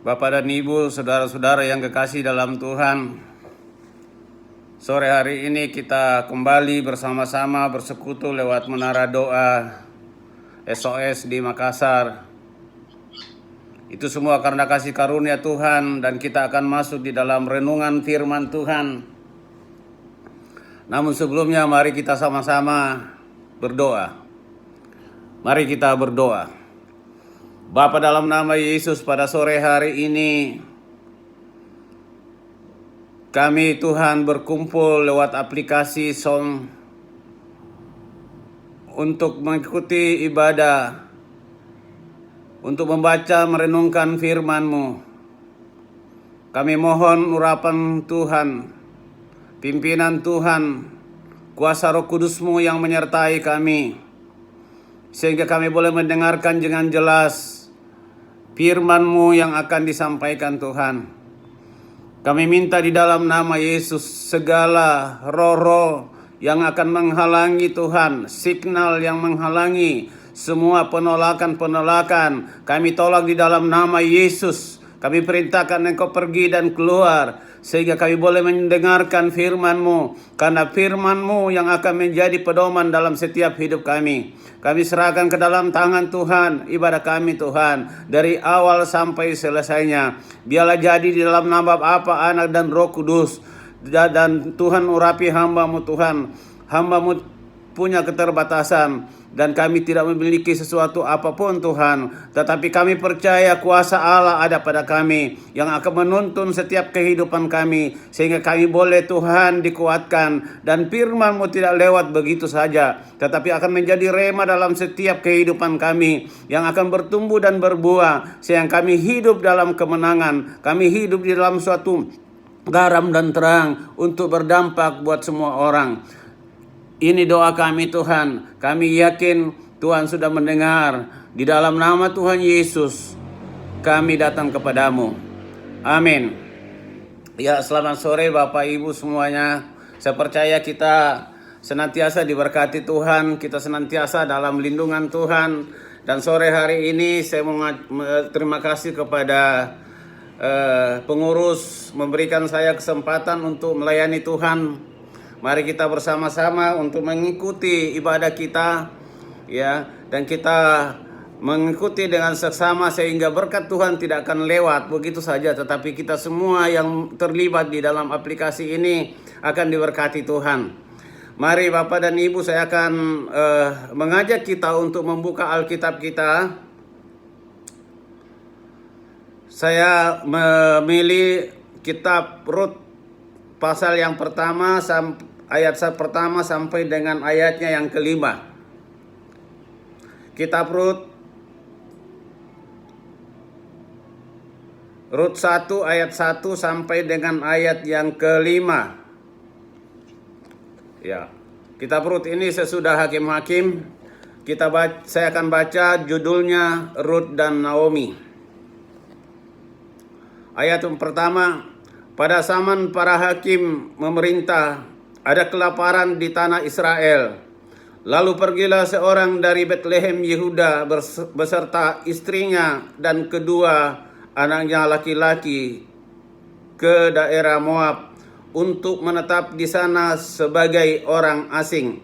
Bapak dan Ibu, saudara-saudara yang kekasih dalam Tuhan, sore hari ini kita kembali bersama-sama bersekutu lewat menara doa SOS di Makassar. Itu semua karena kasih karunia Tuhan, dan kita akan masuk di dalam renungan firman Tuhan. Namun sebelumnya mari kita sama-sama berdoa. Mari kita berdoa. Bapa, dalam nama Yesus, pada sore hari ini kami Tuhan berkumpul lewat aplikasi Zoom untuk mengikuti ibadah, untuk membaca merenungkan firman-Mu. Kami mohon urapan Tuhan, pimpinan Tuhan, kuasa Roh Kudus-Mu yang menyertai kami, sehingga kami boleh mendengarkan dengan jelas firman-Mu yang akan disampaikan Tuhan. Kami minta di dalam nama Yesus, segala roh-roh yang akan menghalangi Tuhan, signal yang menghalangi, semua penolakan-penolakan, kami tolak di dalam nama Yesus. Kami perintahkan Engkau pergi dan keluar, sehingga kami boleh mendengarkan firman-Mu, karena firman-Mu yang akan menjadi pedoman dalam setiap hidup kami. Kami serahkan ke dalam tangan Tuhan ibadah kami Tuhan, dari awal sampai selesainya. Biarlah jadi di dalam nama Bapa, Anak, dan Roh Kudus. Dan Tuhan urapi hamba-Mu Tuhan. Hamba-Mu punya keterbatasan, dan kami tidak memiliki sesuatu apapun Tuhan, tetapi kami percaya kuasa Allah ada pada kami yang akan menuntun setiap kehidupan kami, sehingga kami boleh Tuhan dikuatkan, dan firman-Mu tidak lewat begitu saja, tetapi akan menjadi rema dalam setiap kehidupan kami yang akan bertumbuh dan berbuah, sehingga kami hidup dalam kemenangan, kami hidup di dalam suatu garam dan terang untuk berdampak buat semua orang. Ini doa kami Tuhan. Kami yakin Tuhan sudah mendengar. Di dalam nama Tuhan Yesus kami datang kepadamu. Amin. Ya, selamat sore Bapak Ibu semuanya. Saya percaya kita senantiasa diberkati Tuhan. Kita senantiasa dalam lindungan Tuhan. Dan sore hari ini saya mau terima kasih kepada pengurus memberikan saya kesempatan untuk melayani Tuhan. Mari kita bersama-sama untuk mengikuti ibadah kita, ya, dan kita mengikuti dengan seksama, sehingga berkat Tuhan tidak akan lewat begitu saja, tetapi kita semua yang terlibat di dalam aplikasi ini akan diberkati Tuhan. Mari Bapak dan Ibu, saya akan mengajak kita untuk membuka Alkitab kita. Saya memilih kitab Rut pasal yang pertama, ayat pertama sampai dengan ayatnya yang kelima. Kitab Rut 1 ayat 1 sampai dengan ayat yang kelima. Ya, kitab Rut ini sesudah Hakim-Hakim. Saya akan baca judulnya Rut dan Naomi. Ayat yang pertama. Pada zaman para hakim memerintah, ada kelaparan di tanah Israel. Lalu pergilah seorang dari Betlehem Yehuda beserta istrinya dan kedua anaknya laki-laki ke daerah Moab untuk menetap di sana sebagai orang asing.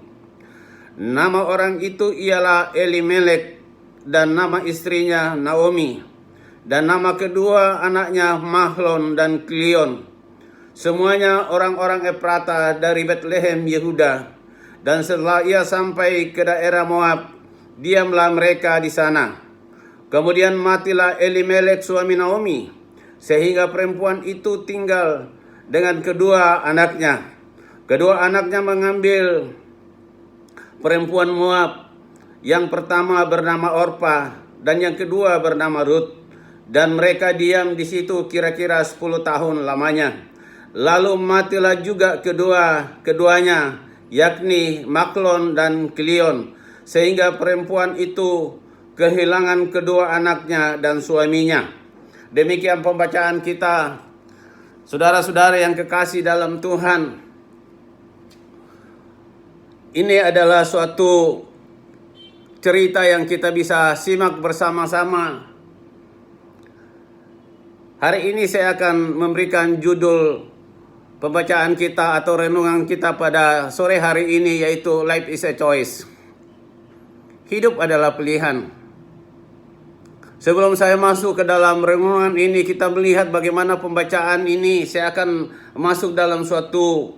Nama orang itu ialah Elimelek, dan nama istrinya Naomi, dan nama kedua anaknya Mahlon dan Kilion. Semuanya orang-orang Efrata dari Betlehem Yehuda. Dan setelah ia sampai ke daerah Moab, diamlah mereka di sana. Kemudian matilah Elimelek suami Naomi, sehingga perempuan itu tinggal dengan kedua anaknya. Kedua anaknya mengambil perempuan Moab, yang pertama bernama Orpa dan yang kedua bernama Rut. Dan mereka diam di situ kira-kira 10 tahun lamanya. Lalu matilah juga keduanya, yakni Mahlon dan Kilion, sehingga perempuan itu kehilangan kedua anaknya dan suaminya. Demikian pembacaan kita. Saudara-saudara yang kekasih dalam Tuhan, ini adalah suatu cerita yang kita bisa simak bersama-sama. Hari ini saya akan memberikan judul pembacaan kita atau renungan kita pada sore hari ini, yaitu Life is a Choice. Hidup adalah pilihan. Sebelum saya masuk ke dalam renungan ini, kita melihat bagaimana pembacaan ini. Saya akan masuk dalam suatu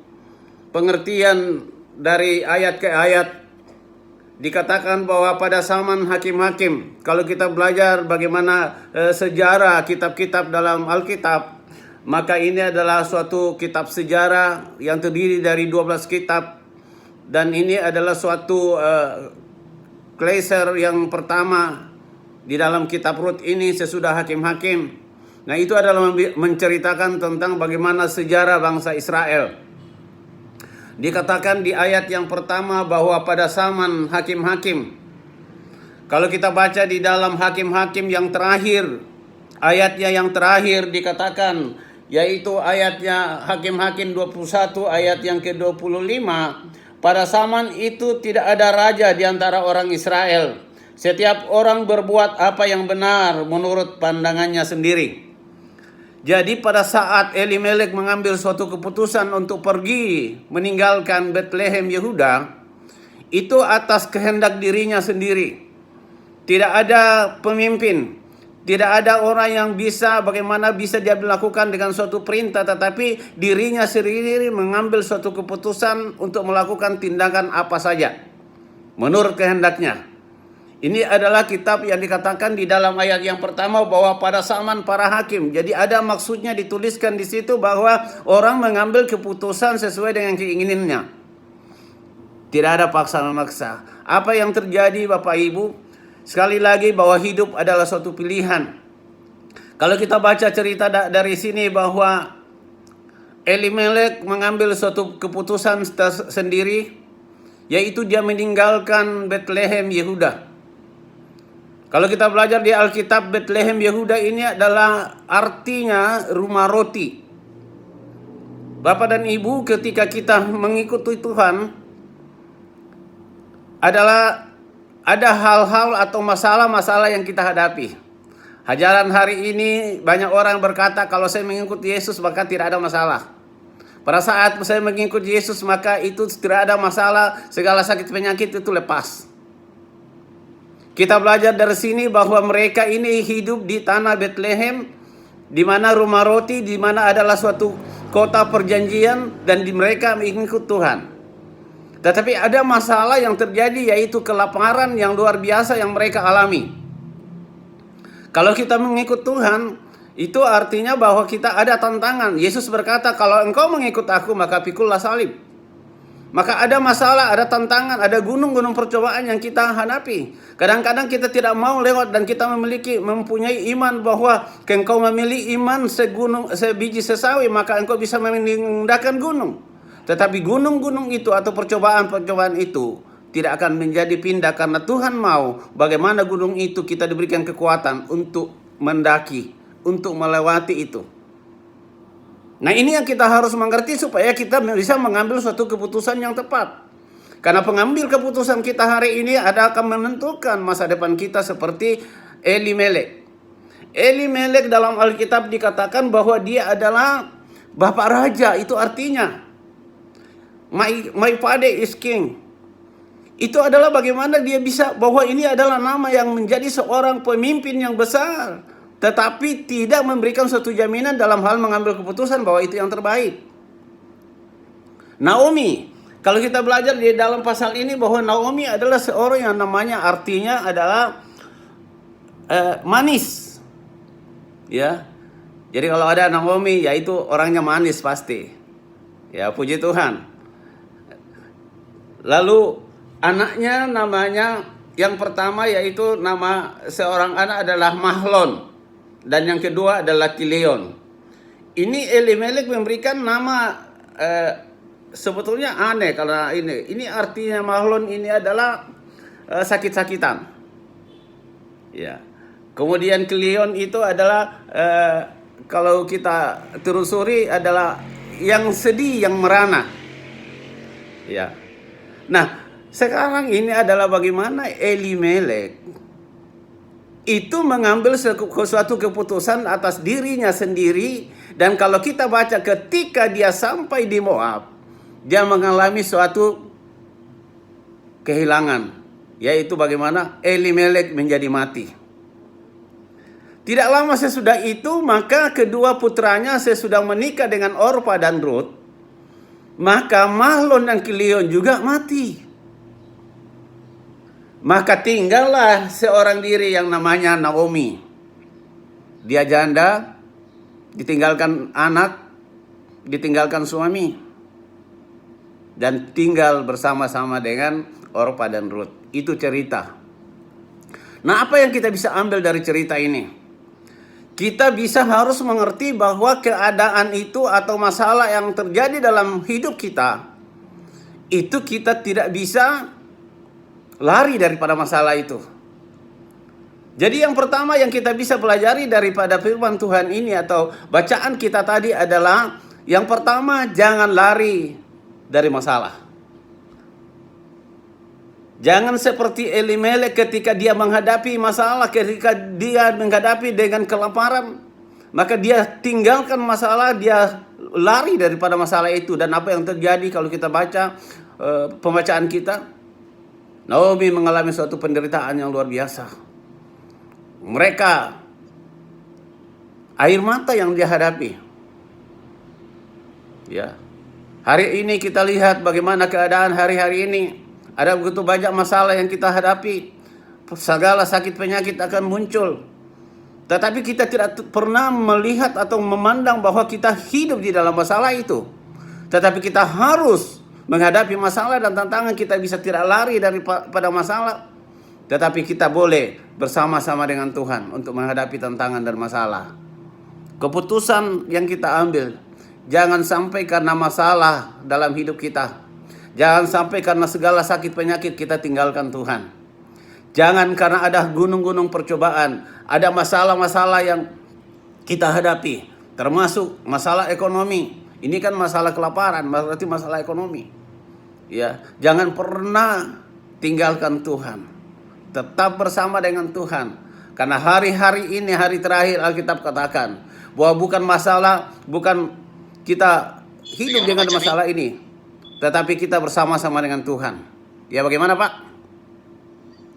pengertian dari ayat ke ayat. Dikatakan bahwa pada zaman hakim-hakim, kalau kita belajar bagaimana sejarah kitab-kitab dalam Alkitab, maka ini adalah suatu kitab sejarah yang terdiri dari 12 kitab. Dan ini adalah suatu kleser yang pertama di dalam kitab Rut ini sesudah hakim-hakim. Nah, itu adalah menceritakan tentang bagaimana sejarah bangsa Israel. Dikatakan di ayat yang pertama bahwa pada zaman hakim-hakim. Kalau kita baca di dalam hakim-hakim yang terakhir, ayatnya yang terakhir dikatakan, yaitu ayatnya Hakim-hakim 21 ayat yang ke-25. Pada zaman itu tidak ada raja di antara orang Israel. Setiap orang berbuat apa yang benar menurut pandangannya sendiri. Jadi pada saat Elimelek mengambil suatu keputusan untuk pergi meninggalkan Bethlehem Yehuda, itu atas kehendak dirinya sendiri. Tidak ada pemimpin, tidak ada orang yang bagaimana bisa dia melakukan dengan suatu perintah, tetapi dirinya sendiri mengambil suatu keputusan untuk melakukan tindakan apa saja menurut kehendaknya. Ini adalah kitab yang dikatakan di dalam ayat yang pertama bahwa pada zaman para hakim. Jadi ada maksudnya dituliskan di situ bahwa orang mengambil keputusan sesuai dengan keinginannya. Tidak ada paksa-memaksa. Apa yang terjadi Bapak Ibu? Sekali lagi bahwa hidup adalah suatu pilihan. Kalau kita baca cerita dari sini bahwa Elimelek mengambil suatu keputusan sendiri, yaitu dia meninggalkan Bethlehem Yehuda. Kalau kita belajar di Alkitab, Bethlehem Yehuda ini adalah artinya rumah roti. Bapak dan Ibu, ketika kita mengikuti Tuhan, adalah ada hal-hal atau masalah-masalah yang kita hadapi. Ajaran hari ini banyak orang berkata kalau saya mengikuti Yesus maka tidak ada masalah. Pada saat saya mengikuti Yesus maka itu tidak ada masalah, segala sakit penyakit itu lepas. Kita belajar dari sini bahwa mereka ini hidup di tanah Bethlehem, di mana rumah roti, di mana adalah suatu kota perjanjian, dan mereka mengikut Tuhan. Tetapi ada masalah yang terjadi, yaitu kelaparan yang luar biasa yang mereka alami. Kalau kita mengikut Tuhan, itu artinya bahwa kita ada tantangan. Yesus berkata, kalau engkau mengikut aku, maka pikullah salib. Maka ada masalah, ada tantangan, ada gunung-gunung percobaan yang kita hadapi. Kadang-kadang kita tidak mau lewat dan kita mempunyai iman bahwa engkau memilih iman sebiji sesawi, maka engkau bisa memindahkan gunung. Tetapi gunung-gunung itu atau percobaan-percobaan itu tidak akan menjadi pindah karena Tuhan mau bagaimana gunung itu kita diberikan kekuatan untuk mendaki, untuk melewati itu. Nah, ini yang kita harus mengerti supaya kita bisa mengambil suatu keputusan yang tepat. Karena pengambil keputusan kita hari ini akan menentukan masa depan kita seperti Elimelek. Elimelek dalam Alkitab dikatakan bahwa dia adalah bapak raja. Itu artinya my father is king. Itu adalah bagaimana dia bisa, bahwa ini adalah nama yang menjadi seorang pemimpin yang besar, tetapi tidak memberikan suatu jaminan dalam hal mengambil keputusan bahwa itu yang terbaik. Naomi, kalau kita belajar di dalam pasal ini bahwa Naomi adalah seorang yang namanya artinya adalah manis. Ya. Jadi kalau ada Naomi, yaitu orangnya manis pasti. Ya, puji Tuhan. Lalu anaknya namanya yang pertama yaitu nama seorang anak adalah Mahlon. Dan yang kedua adalah Kilion. Ini Elimelek memberikan nama sebetulnya aneh karena ini artinya Mahlon ini adalah sakit-sakitan. Ya. Kemudian Kilion itu adalah kalau kita telusuri adalah yang sedih, yang merana. Ya. Nah, sekarang ini adalah bagaimana Elimelek itu mengambil suatu keputusan atas dirinya sendiri. Dan kalau kita baca ketika dia sampai di Moab, dia mengalami suatu kehilangan, yaitu bagaimana Elimelek menjadi mati. Tidak lama sesudah itu, maka kedua putranya sesudah menikah dengan Orpa dan Rut, maka Mahlon dan Kilion juga mati. Maka tinggallah seorang diri yang namanya Naomi. Dia janda, ditinggalkan anak, ditinggalkan suami, dan tinggal bersama-sama dengan Orpa dan Rut. Itu cerita. Nah, apa yang kita bisa ambil dari cerita ini? Kita bisa harus mengerti bahwa keadaan itu atau masalah yang terjadi dalam hidup kita, itu kita tidak bisa lari daripada masalah itu. Jadi yang pertama yang kita bisa pelajari daripada firman Tuhan ini atau bacaan kita tadi adalah, yang pertama, jangan lari dari masalah. Jangan seperti Elimelek ketika dia menghadapi masalah, ketika dia menghadapi dengan kelaparan, maka dia tinggalkan masalah, dia lari daripada masalah itu. Dan apa yang terjadi kalau kita baca pembacaan kita? Naomi mengalami suatu penderitaan yang luar biasa. Mereka, air mata yang dia hadapi. Ya. Hari ini kita lihat bagaimana keadaan hari-hari ini. Ada begitu banyak masalah yang kita hadapi. Segala sakit penyakit akan muncul. Tetapi kita tidak pernah melihat atau memandang bahwa kita hidup di dalam masalah itu. Tetapi kita harus menghadapi masalah dan tantangan. Kita bisa tidak lari daripada masalah. Tetapi kita boleh bersama-sama dengan Tuhan untuk menghadapi tantangan dan masalah. Keputusan yang kita ambil, jangan sampai karena masalah dalam hidup kita, jangan sampai karena segala sakit penyakit kita tinggalkan Tuhan. Jangan karena ada gunung-gunung percobaan, ada masalah-masalah yang kita hadapi, termasuk masalah ekonomi. Ini kan masalah kelaparan, berarti masalah ekonomi. Ya, jangan pernah tinggalkan Tuhan. Tetap bersama dengan Tuhan. Karena hari-hari ini hari terakhir, Alkitab katakan bahwa bukan masalah, bukan kita hidup dengan masalah ini, tetapi kita bersama-sama dengan Tuhan. Ya, bagaimana Pak?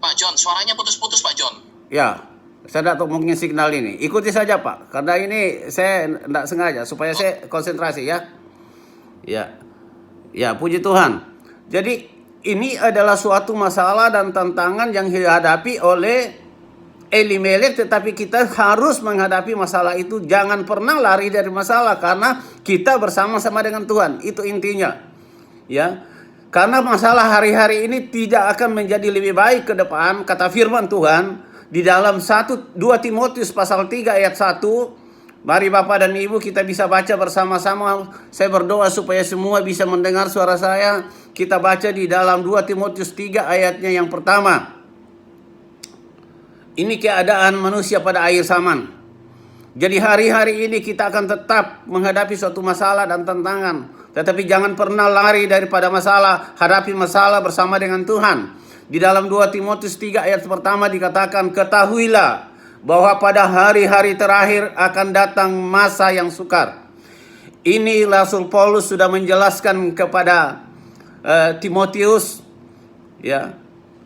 Pak John, suaranya putus-putus Pak John. Ya, saya tidak tahu mungkin signal ini. Ikuti saja Pak, karena ini saya tidak sengaja supaya saya konsentrasi ya. Ya, puji Tuhan. Jadi ini adalah suatu masalah dan tantangan yang dihadapi oleh Elimelek, tetapi kita harus menghadapi masalah itu. Jangan pernah lari dari masalah karena kita bersama-sama dengan Tuhan. Itu intinya. Ya. Karena masalah hari-hari ini tidak akan menjadi lebih baik ke depan, kata firman Tuhan di dalam 2 Timotius pasal 3 ayat 1. Mari Bapak dan Ibu kita bisa baca bersama-sama. Saya berdoa supaya semua bisa mendengar suara saya. Kita baca di dalam 2 Timotius 3 ayatnya yang pertama. Ini keadaan manusia pada akhir zaman. Jadi hari-hari ini kita akan tetap menghadapi suatu masalah dan tantangan. Tetapi jangan pernah lari daripada masalah. Hadapi masalah bersama dengan Tuhan. Di dalam 2 Timotius 3 ayat pertama dikatakan, ketahuilah bahwa pada hari-hari terakhir akan datang masa yang sukar. Ini Rasul Paulus sudah menjelaskan kepada Timotius, ya,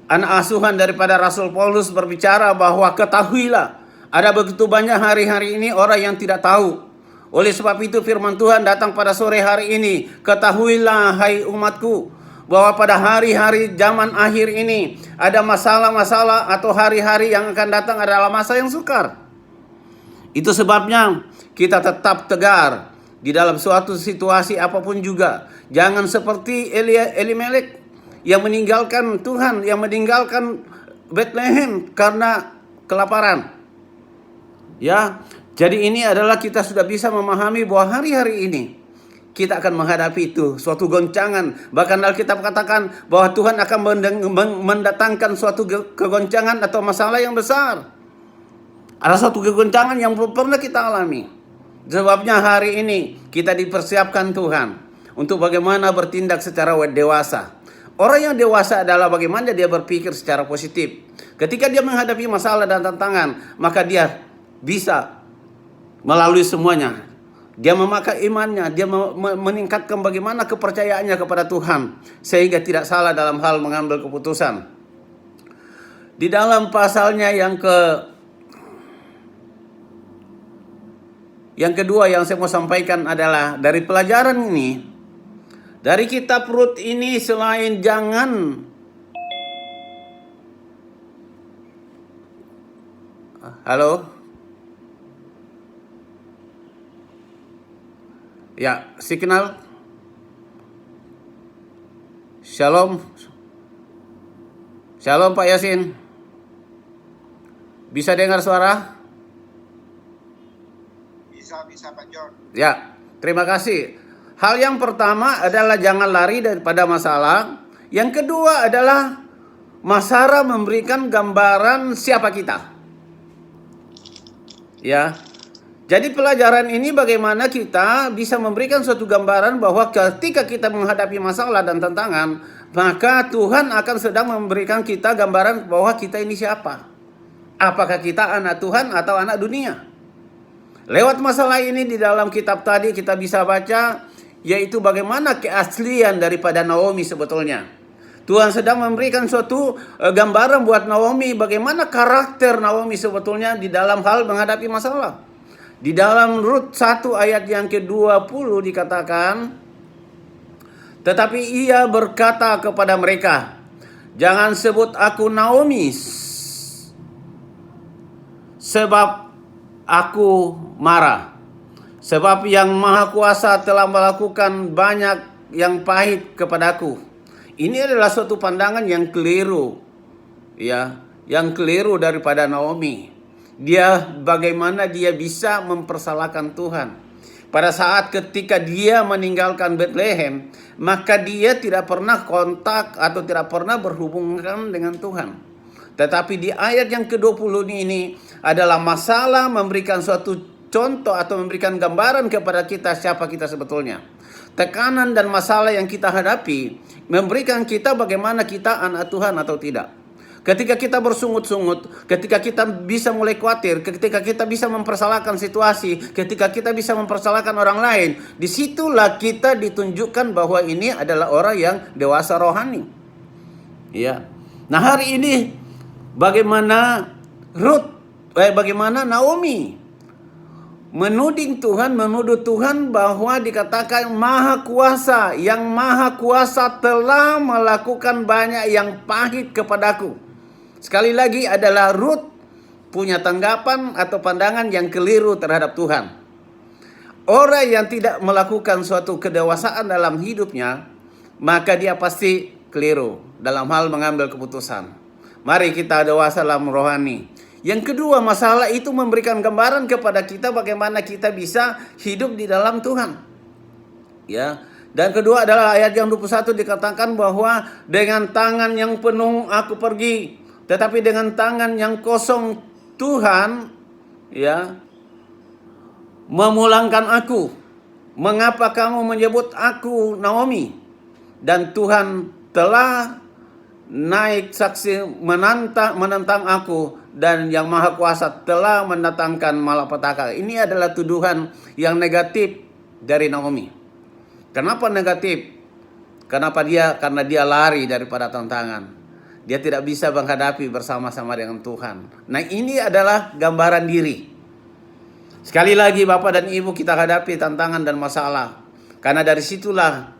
anak asuhan daripada Rasul Paulus, berbicara bahwa ketahuilah, ada begitu banyak hari-hari ini orang yang tidak tahu. Oleh sebab itu firman Tuhan datang pada sore hari ini, ketahuilah hai umatku, bahwa pada hari-hari zaman akhir ini ada masalah-masalah atau hari-hari yang akan datang adalah masa yang sukar. Itu sebabnya kita tetap tegar di dalam suatu situasi apapun juga. Jangan seperti Elimelek yang meninggalkan Tuhan, yang meninggalkan Bethlehem karena kelaparan. Ya, jadi ini adalah kita sudah bisa memahami bahwa hari-hari ini kita akan menghadapi itu, suatu goncangan. Bahkan Alkitab katakan bahwa Tuhan akan mendatangkan suatu kegoncangan atau masalah yang besar. Ada suatu kegoncangan yang belum pernah kita alami. Sebabnya hari ini kita dipersiapkan Tuhan untuk bagaimana bertindak secara dewasa. Orang yang dewasa adalah bagaimana dia berpikir secara positif. Ketika dia menghadapi masalah dan tantangan, maka dia bisa melalui semuanya. Dia memakai imannya, dia meningkatkan bagaimana kepercayaannya kepada Tuhan, sehingga tidak salah dalam hal mengambil keputusan. Di dalam pasalnya yang kedua yang saya mau sampaikan adalah dari pelajaran ini, dari kitab Rut ini, selain halo? Ya, signal. Shalom. Shalom Pak Yasin. Bisa dengar suara? Bisa Pak John. Ya, terima kasih. Hal yang pertama adalah jangan lari daripada masalah. Yang kedua adalah Mazara memberikan gambaran siapa kita. Ya. Jadi pelajaran ini bagaimana kita bisa memberikan suatu gambaran bahwa ketika kita menghadapi masalah dan tantangan, maka Tuhan akan sedang memberikan kita gambaran bahwa kita ini siapa. Apakah kita anak Tuhan atau anak dunia? Lewat masalah ini di dalam kitab tadi kita bisa baca, yaitu bagaimana keaslian daripada Naomi sebetulnya. Tuhan sedang memberikan suatu gambaran buat Naomi bagaimana karakter Naomi sebetulnya di dalam hal menghadapi masalah. Di dalam Rut 1 ayat yang ke-20 dikatakan, tetapi ia berkata kepada mereka, jangan sebut aku Naomi, sebab aku marah. Sebab yang Maha Kuasa telah melakukan banyak yang pahit kepadaku. Ini adalah suatu pandangan yang keliru. Ya, yang keliru daripada Naomi. Bagaimana dia bisa mempersalahkan Tuhan. Pada saat ketika dia meninggalkan Bethlehem, maka dia tidak pernah kontak atau tidak pernah berhubungan dengan Tuhan. Tetapi di ayat yang ke-20 ini adalah masalah memberikan suatu contoh atau memberikan gambaran kepada kita siapa kita sebetulnya. Tekanan dan masalah yang kita hadapi memberikan kita bagaimana kita anak Tuhan atau tidak. Ketika kita bersungut-sungut, ketika kita bisa mulai khawatir, ketika kita bisa mempersalahkan situasi, ketika kita bisa mempersalahkan orang lain, disitulah kita ditunjukkan bahwa ini adalah orang yang dewasa rohani. Ya. Nah hari ini bagaimana bagaimana Naomi menuduh Tuhan bahwa dikatakan Maha Kuasa, yang Maha Kuasa telah melakukan banyak yang pahit kepadaku. Sekali lagi adalah Rut punya tanggapan atau pandangan yang keliru terhadap Tuhan. Orang yang tidak melakukan suatu kedewasaan dalam hidupnya, maka dia pasti keliru dalam hal mengambil keputusan. Mari kita dewasa dalam rohani. Yang kedua, masalah itu memberikan gambaran kepada kita bagaimana kita bisa hidup di dalam Tuhan. Ya. Dan kedua adalah ayat yang 21 dikatakan bahwa dengan tangan yang penuh aku pergi, tetapi dengan tangan yang kosong Tuhan ya memulangkan aku. Mengapa kamu menyebut aku Naomi? Dan Tuhan telah naik saksi menentang aku, dan yang Maha Kuasa telah mendatangkan malapetaka. Ini adalah tuduhan yang negatif dari Naomi. Kenapa negatif? Karena dia lari daripada tantangan. Dia tidak bisa menghadapi bersama-sama dengan Tuhan. Nah ini adalah gambaran diri. Sekali lagi Bapak dan Ibu, kita hadapi tantangan dan masalah. Karena dari situlah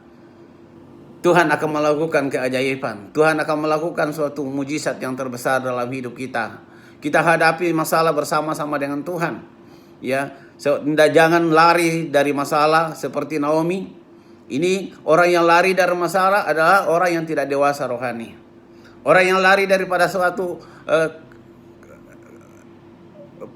Tuhan akan melakukan keajaiban. Tuhan akan melakukan suatu mujizat yang terbesar dalam hidup kita. Kita hadapi masalah bersama-sama dengan Tuhan. Ya, jangan lari dari masalah seperti Naomi. Ini orang yang lari dari masalah adalah orang yang tidak dewasa rohani. Orang yang lari daripada suatu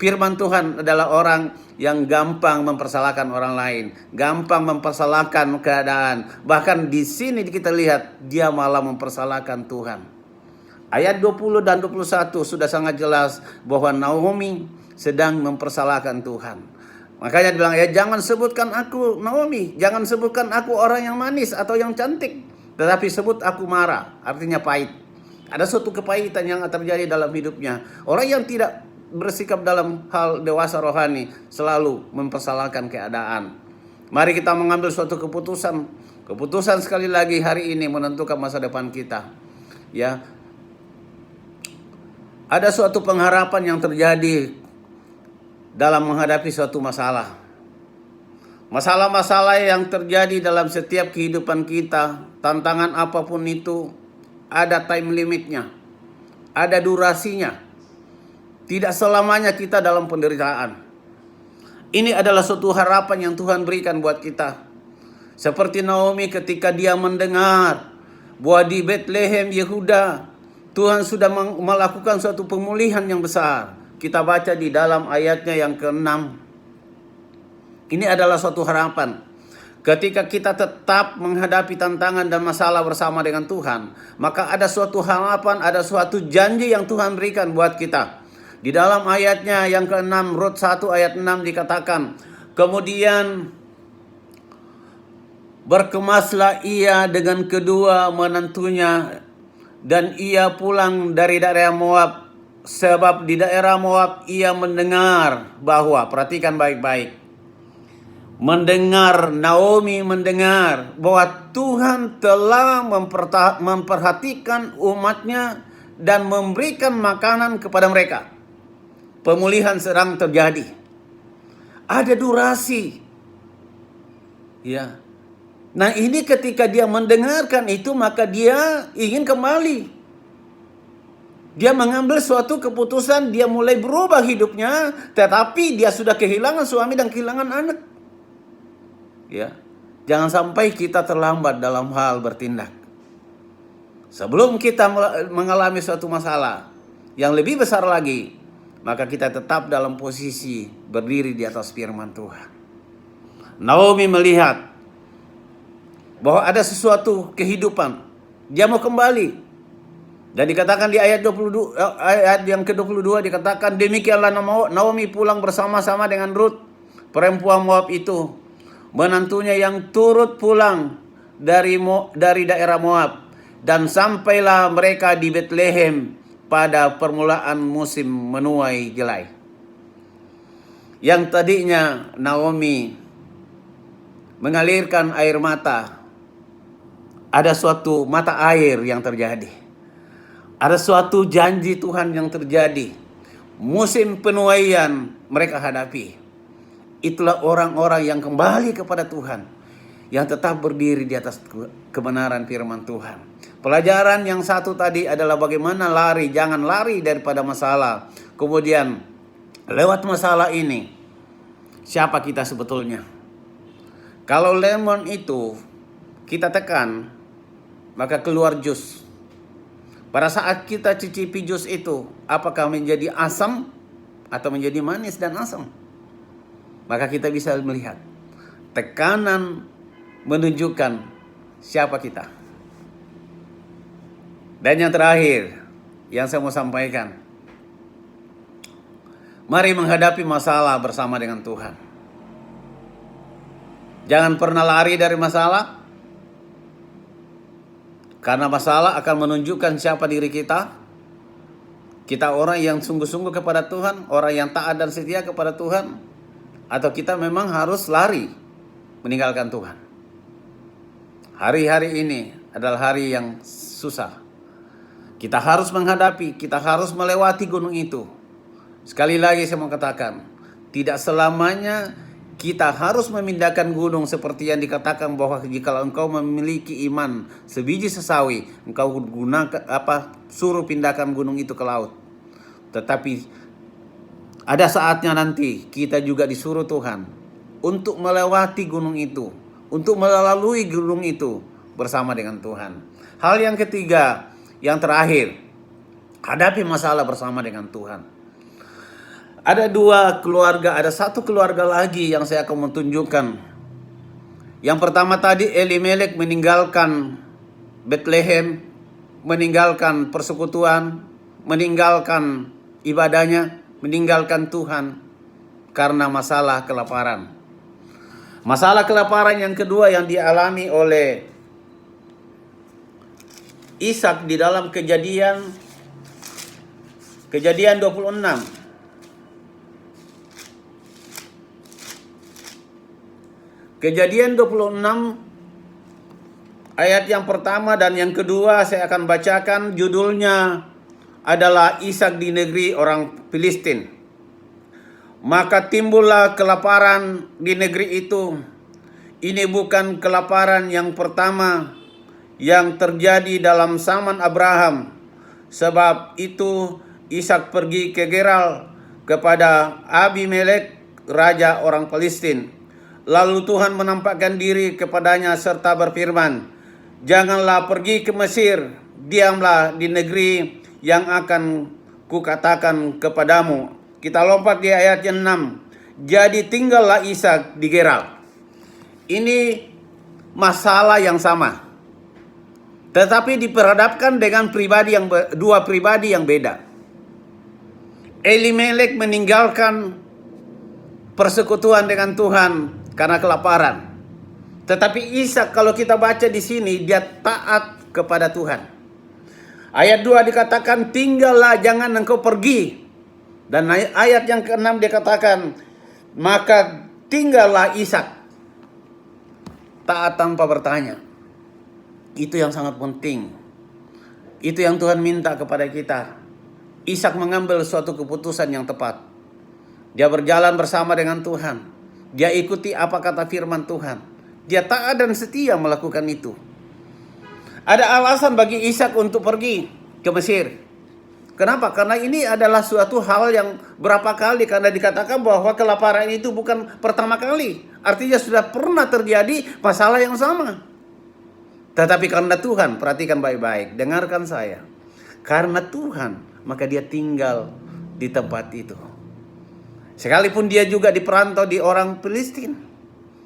firman Tuhan adalah orang yang gampang mempersalahkan orang lain, gampang mempersalahkan keadaan. Bahkan di sini kita lihat dia malah mempersalahkan Tuhan. Ayat 20 dan 21 sudah sangat jelas bahwa Naomi sedang mempersalahkan Tuhan. Makanya dia bilang, ya jangan sebutkan aku Naomi, jangan sebutkan aku orang yang manis atau yang cantik. tetapi sebut aku Mara, artinya pahit. Ada suatu kepahitan yang terjadi dalam hidupnya. Orang yang tidak bersikap dalam hal dewasa rohani selalu mempersalahkan keadaan. Mari kita mengambil suatu keputusan. Keputusan sekali lagi hari ini menentukan masa depan kita. Ya. Ada suatu pengharapan yang terjadi dalam menghadapi suatu masalah. Masalah-masalah yang terjadi dalam setiap kehidupan kita, tantangan apapun itu, ada time limitnya, ada durasinya. Tidak selamanya kita dalam penderitaan. Ini adalah suatu harapan yang Tuhan berikan buat kita. Seperti Naomi ketika dia mendengar bahwa di Bethlehem Yehuda Tuhan sudah melakukan suatu pemulihan yang besar. Kita baca di dalam ayatnya yang ke-6. Ini adalah suatu harapan. Ketika kita tetap menghadapi tantangan dan masalah bersama dengan Tuhan, maka ada suatu harapan, ada suatu janji yang Tuhan berikan buat kita. Di dalam ayatnya yang ke-6, Rut 1 ayat 6 dikatakan, kemudian berkemaslah ia dengan kedua menantunya, dan ia pulang dari daerah Moab, sebab di daerah Moab ia mendengar bahwa, perhatikan baik-baik, Naomi mendengar bahwa Tuhan telah memperhatikan umatnya dan memberikan makanan kepada mereka. Pemulihan sedang terjadi. Ada durasi. Ya. Nah, ini ketika dia mendengarkan itu, maka dia ingin kembali. Dia mengambil suatu keputusan, dia mulai berubah hidupnya, tetapi dia sudah kehilangan suami dan kehilangan anak. Ya. Jangan sampai kita terlambat dalam hal bertindak. Sebelum kita mengalami suatu masalah yang lebih besar lagi, maka kita tetap dalam posisi berdiri di atas firman Tuhan. Naomi melihat bahwa ada sesuatu kehidupan. Dia mau kembali. Dan dikatakan di ayat 22, ayat yang ke-22 dikatakan, demikianlah Naomi pulang bersama-sama dengan Rut, perempuan Moab itu, menantunya yang turut pulang dari daerah Moab, dan sampailah mereka di Bethlehem pada permulaan musim menuai jelai. Yang tadinya Naomi mengalirkan air mata, ada suatu mata air yang terjadi. Ada suatu janji Tuhan yang terjadi. Musim penuaian mereka hadapi. Itulah orang-orang yang kembali kepada Tuhan, yang tetap berdiri di atas kebenaran firman Tuhan. Pelajaran yang satu tadi adalah bagaimana lari, jangan lari daripada masalah. Kemudian lewat masalah ini, siapa kita sebetulnya? Kalau lemon itu kita tekan, maka keluar jus. Pada saat kita cicipi jus itu, apakah menjadi asam atau menjadi manis dan asam? Maka kita bisa melihat tekanan menunjukkan siapa kita. Dan yang terakhir yang saya mau sampaikan, mari menghadapi masalah bersama dengan Tuhan. Jangan pernah lari dari masalah, karena masalah akan menunjukkan siapa diri kita. Kita orang yang sungguh-sungguh kepada Tuhan, orang yang taat dan setia kepada Tuhan, atau kita memang harus lari meninggalkan Tuhan. Hari-hari ini adalah hari yang susah. Kita harus menghadapi, kita harus melewati gunung itu. Sekali lagi saya mau katakan, tidak selamanya kita harus memindahkan gunung seperti yang dikatakan bahwa jika engkau memiliki iman sebiji sesawi, engkau suruh pindahkan gunung itu ke laut. Tetapi ada saatnya nanti kita juga disuruh Tuhan untuk melewati gunung itu, untuk melalui gunung itu bersama dengan Tuhan. Hal yang ketiga, yang terakhir, hadapi masalah bersama dengan Tuhan. Ada dua keluarga, ada satu keluarga lagi yang saya akan menunjukkan. Yang pertama tadi Elimelek meninggalkan Bethlehem, meninggalkan persekutuan, meninggalkan ibadahnya, meninggalkan Tuhan karena masalah kelaparan. Masalah kelaparan yang kedua yang dialami oleh Ishak di dalam Kejadian 26. Kejadian 26 ayat yang pertama dan yang kedua saya akan bacakan. Judulnya adalah Ishak di negeri orang Filistin. Maka timbullah kelaparan di negeri itu. Ini bukan kelaparan yang pertama yang terjadi dalam zaman Abraham. Sebab itu Ishak pergi ke Gerar kepada Abimelek, raja orang Palestin. Lalu Tuhan menampakkan diri kepadanya serta berfirman, "Janganlah pergi ke Mesir, diamlah di negeri yang akan kukatakan kepadamu." Kita lompat di ayat yang 6. Jadi tinggallah Ishak di Gerar. Ini masalah yang sama, tetapi diperhadapkan dengan dua pribadi yang beda. Elimelek meninggalkan persekutuan dengan Tuhan karena kelaparan. Tetapi Ishak kalau kita baca di sini dia taat kepada Tuhan. Ayat 2 dikatakan tinggallah, jangan engkau pergi. Dan ayat yang ke-6 dikatakan maka tinggallah Ishak. Taat tanpa bertanya. Itu yang sangat penting. Itu yang Tuhan minta kepada kita. Ishak mengambil suatu keputusan yang tepat. Dia berjalan bersama dengan Tuhan. Dia ikuti apa kata firman Tuhan. Dia taat dan setia melakukan itu. Ada alasan bagi Ishak untuk pergi ke Mesir. Kenapa? Karena ini adalah suatu hal yang berapa kali, karena dikatakan bahwa kelaparan itu bukan pertama kali. Artinya sudah pernah terjadi masalah yang sama. Tetapi karena Tuhan, perhatikan baik-baik, dengarkan saya. Karena Tuhan, maka dia tinggal di tempat itu. Sekalipun dia juga diperantau di orang Filistin.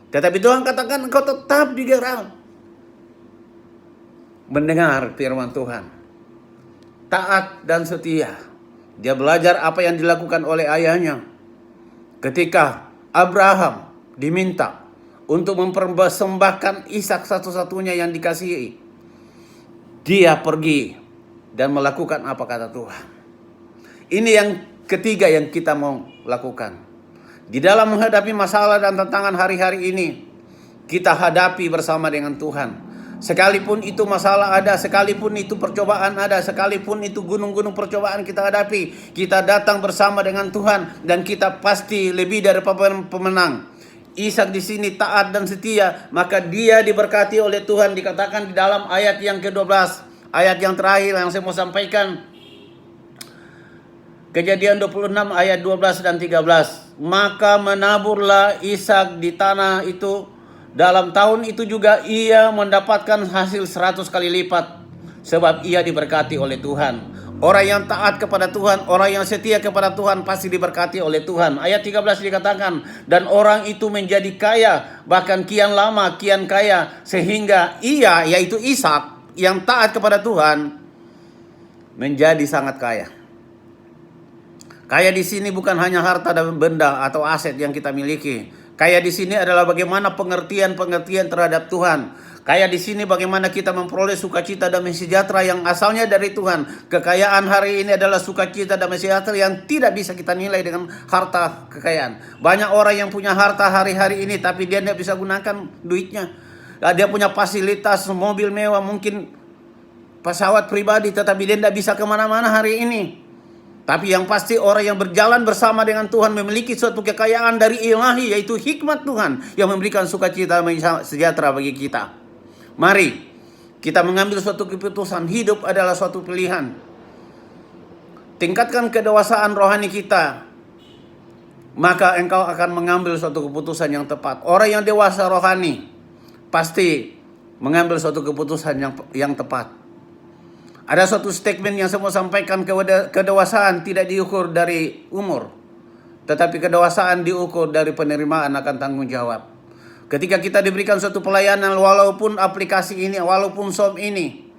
Tetapi Tuhan katakan engkau tetap di Gerar. Mendengar firman Tuhan. Taat dan setia. Dia belajar apa yang dilakukan oleh ayahnya. Ketika Abraham diminta untuk mempersembahkan Ishak satu-satunya yang dikasihi, dia pergi dan melakukan apa kata Tuhan. Ini yang ketiga yang kita mau lakukan. Di dalam menghadapi masalah dan tantangan hari-hari ini, kita hadapi bersama dengan Tuhan. Sekalipun itu masalah ada, sekalipun itu percobaan ada, sekalipun itu gunung-gunung percobaan kita hadapi, kita datang bersama dengan Tuhan dan kita pasti lebih dari pemenang. Ishak di sini taat dan setia, maka dia diberkati oleh Tuhan. Dikatakan di dalam ayat yang ke-12, ayat yang terakhir yang saya mau sampaikan. Kejadian 26 ayat 12 dan 13. Maka menaburlah Ishak di tanah itu. Dalam tahun itu juga ia mendapatkan hasil 100 kali lipat. Sebab ia diberkati oleh Tuhan. Orang yang taat kepada Tuhan, orang yang setia kepada Tuhan pasti diberkati oleh Tuhan. Ayat 13 dikatakan, dan orang itu menjadi kaya, bahkan kian lama kian kaya, sehingga ia, yaitu Ishak yang taat kepada Tuhan, menjadi sangat kaya. Kaya di sini bukan hanya harta dan benda atau aset yang kita miliki. Kaya di sini adalah bagaimana pengertian terhadap Tuhan. Kaya di sini bagaimana kita memperoleh sukacita damai sejahtera yang asalnya dari Tuhan. Kekayaan hari ini adalah sukacita damai sejahtera yang tidak bisa kita nilai dengan harta kekayaan. Banyak orang yang punya harta hari-hari ini tapi dia tidak bisa gunakan duitnya. Dia punya fasilitas, mobil mewah, mungkin pesawat pribadi, tetapi dia tidak bisa kemana-mana hari ini. Tapi yang pasti orang yang berjalan bersama dengan Tuhan memiliki suatu kekayaan dari ilahi, yaitu hikmat Tuhan yang memberikan sukacita sejahtera bagi kita. Mari kita mengambil suatu keputusan. Hidup adalah suatu pilihan. Tingkatkan kedewasaan rohani kita, maka engkau akan mengambil suatu keputusan yang tepat. Orang yang dewasa rohani pasti mengambil suatu keputusan yang tepat. Ada suatu statement yang saya mau sampaikan, kedewasaan tidak diukur dari umur, tetapi kedewasaan diukur dari penerimaan akan tanggung jawab. Ketika kita diberikan suatu pelayanan, walaupun aplikasi ini, walaupun shop ini,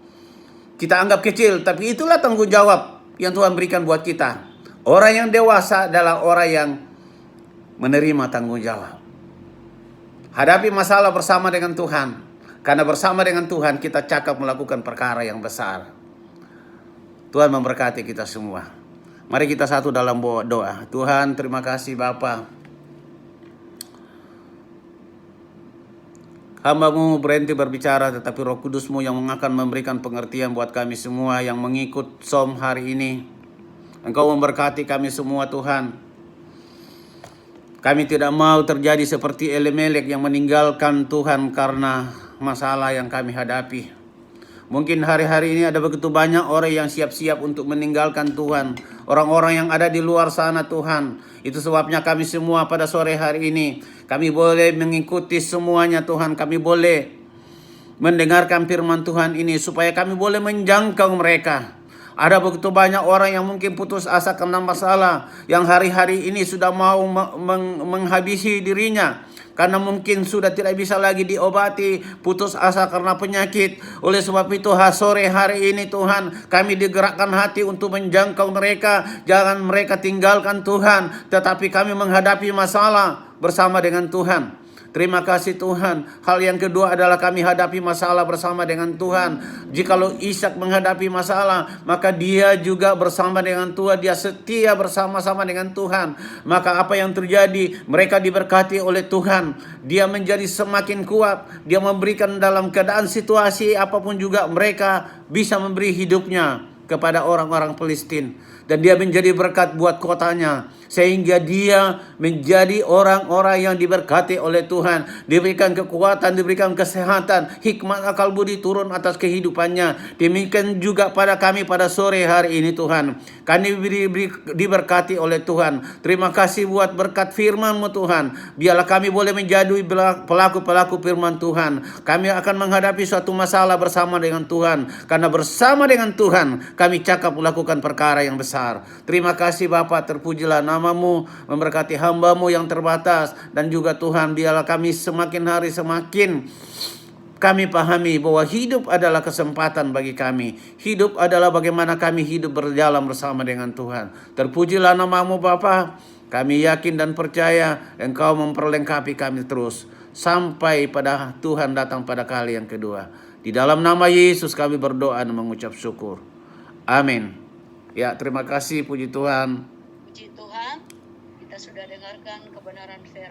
kita anggap kecil, tapi itulah tanggung jawab yang Tuhan berikan buat kita. Orang yang dewasa adalah orang yang menerima tanggung jawab. Hadapi masalah bersama dengan Tuhan. Karena bersama dengan Tuhan kita cakap melakukan perkara yang besar. Tuhan memberkati kita semua. Mari kita satu dalam doa. Tuhan, terima kasih Bapa. Hamba-Mu berhenti berbicara, tetapi Roh Kudus-Mu yang akan memberikan pengertian buat kami semua yang mengikut som hari ini. Engkau memberkati kami semua Tuhan. Kami tidak mau terjadi seperti Elimelek yang meninggalkan Tuhan karena masalah yang kami hadapi. Mungkin hari-hari ini ada begitu banyak orang yang siap-siap untuk meninggalkan Tuhan. Orang-orang yang ada di luar sana Tuhan. Itu sebabnya kami semua pada sore hari ini, kami boleh mengikuti semuanya Tuhan. Kami boleh mendengarkan firman Tuhan ini supaya kami boleh menjangkau mereka. Ada begitu banyak orang yang mungkin putus asa karena masalah yang hari-hari ini sudah mau menghabisi dirinya. Karena mungkin sudah tidak bisa lagi diobati, putus asa karena penyakit. Oleh sebab itu sore hari ini Tuhan, kami digerakkan hati untuk menjangkau mereka. Jangan mereka tinggalkan Tuhan, tetapi kami menghadapi masalah bersama dengan Tuhan. Terima kasih Tuhan. Hal yang kedua adalah kami hadapi masalah bersama dengan Tuhan. Jikalau Ishak menghadapi masalah, maka dia juga bersama dengan Tuhan. Dia setia bersama-sama dengan Tuhan. Maka apa yang terjadi? Mereka diberkati oleh Tuhan. Dia menjadi semakin kuat. Dia memberikan dalam keadaan situasi apapun juga mereka bisa memberi hidupnya kepada orang-orang Palestina. Dan dia menjadi berkat buat kotanya. Sehingga dia menjadi orang-orang yang diberkati oleh Tuhan. Diberikan kekuatan, diberikan kesehatan, hikmat akal budi turun atas kehidupannya. Demikian juga pada kami pada sore hari ini Tuhan. Kami diberkati oleh Tuhan. Terima kasih buat berkat firman-Mu Tuhan. Biarlah kami boleh menjadi pelaku-pelaku firman Tuhan. Kami akan menghadapi suatu masalah bersama dengan Tuhan. Karena bersama dengan Tuhan kami cakap melakukan perkara yang besar. Terima kasih Bapa, terpujilah nama-Mu, memberkati hamba-Mu yang terbatas. Dan juga Tuhan, biarlah kami semakin hari semakin kami pahami bahwa hidup adalah kesempatan bagi kami. Hidup adalah bagaimana kami hidup berjalan bersama dengan Tuhan. Terpujilah nama-Mu Bapa. Kami yakin dan percaya Engkau memperlengkapi kami terus sampai pada Tuhan datang pada kali yang kedua. Di dalam nama Yesus kami berdoa dan mengucap syukur. Amin. Ya, terima kasih, puji Tuhan. Puji Tuhan, kita sudah dengarkan kebenaran firman